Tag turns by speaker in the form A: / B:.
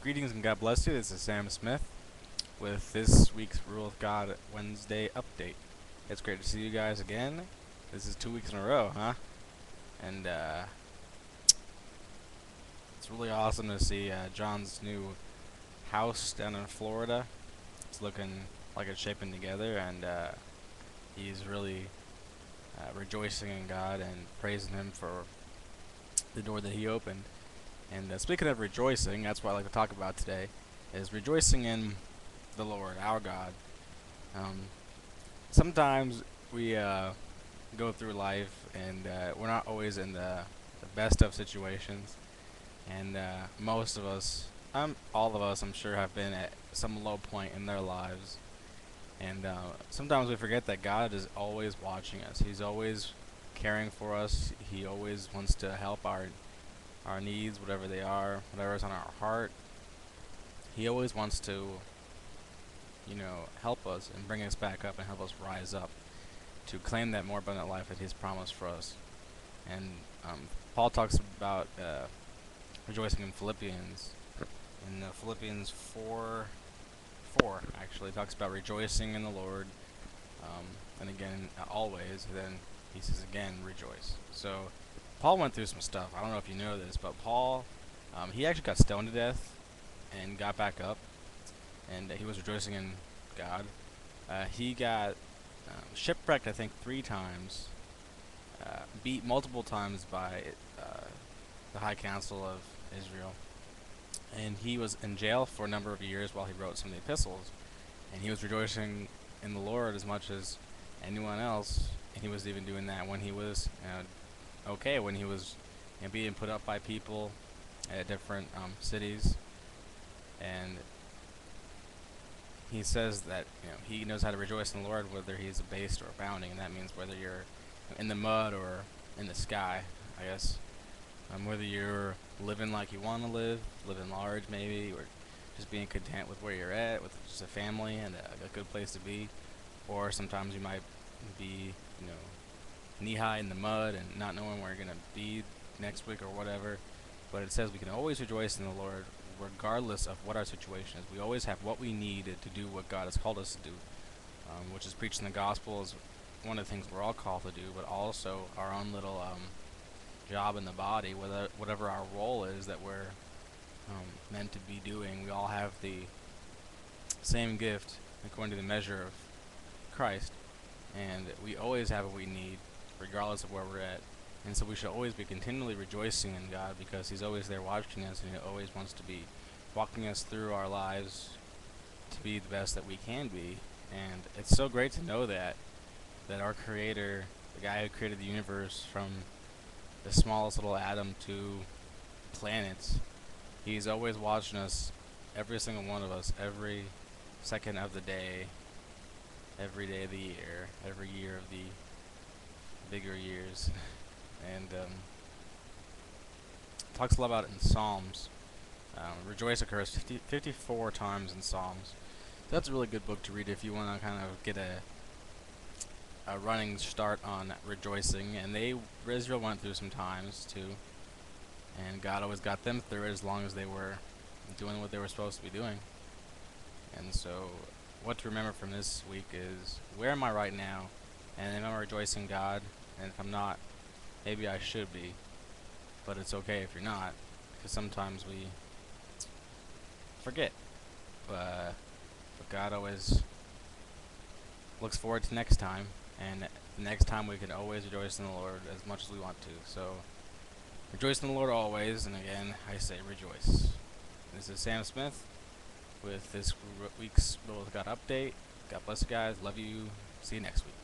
A: Greetings and God bless you. This is Sam Smith with this week's Rule with God Wednesday update. It's great to see you guys again. This is 2 weeks in a row, huh? And it's really awesome to see John's new house down in Florida. It's looking like it's shaping together, and he's really rejoicing in God and praising Him for the door that He opened. And speaking of rejoicing, that's what I like to talk about today, is rejoicing in the Lord, our God. Um, Sometimes we go through life and we're not always in the best of situations. And most of us, all of us, I'm sure, have been at some low point in their lives. And sometimes we forget that God is always watching us. He's always caring for us. He always wants to help our needs, whatever they are, whatever's on our heart. He always wants to, help us and bring us back up and help us rise up to claim that more abundant life that He's promised for us. And Paul talks about rejoicing in Philippians. In Philippians 4 actually talks about rejoicing in the Lord, and again always. Then he says again rejoice. So Paul went through some stuff. I don't know if you know this, but Paul, he actually got stoned to death and got back up, and he was rejoicing in God. He got shipwrecked, I think, 3 times, beat multiple times by the High Council of Israel, and he was in jail for a number of years while he wrote some of the epistles, and he was rejoicing in the Lord as much as anyone else, and he was even doing that when he was okay, when he was being put up by people at different cities. And he says that he knows how to rejoice in the Lord whether he's abased or abounding, and that means whether you're in the mud or in the sky, I guess. Whether you're living like you want to live, living large maybe, or just being content with where you're at, with just a family and a good place to be, or sometimes you might be, knee-high in the mud and not knowing where you're going to be next week or whatever. But it says we can always rejoice in the Lord regardless of what our situation is. We always have what we need to do what God has called us to do, which is preaching the gospel is one of the things we're all called to do, but also our own little job in the body, whatever our role is that we're meant to be doing. We all have the same gift according to the measure of Christ, and we always have what we need regardless of where we're at. And so we should always be continually rejoicing in God because He's always there watching us, and He always wants to be walking us through our lives to be the best that we can be. And it's so great to know that our Creator, the guy who created the universe from the smallest little atom to planets, He's always watching us, every single one of us, every second of the day, every day of the year, every year of the bigger years. And talks a lot about it in Psalms. Rejoice occurs 54 times in Psalms. So that's a really good book to read if you want to kind of get a running start on rejoicing. And Israel went through some times too, and God always got them through it as long as they were doing what they were supposed to be doing. And so what to remember from this week is, where am I right now? And am I rejoicing God? And if I'm not, maybe I should be, but it's okay if you're not, because sometimes we forget. But God always looks forward to next time, and the next time we can always rejoice in the Lord as much as we want to. So rejoice in the Lord always, and again, I say rejoice. This is Sam Smith with this week's Real with God update. God bless you guys. Love you. See you next week.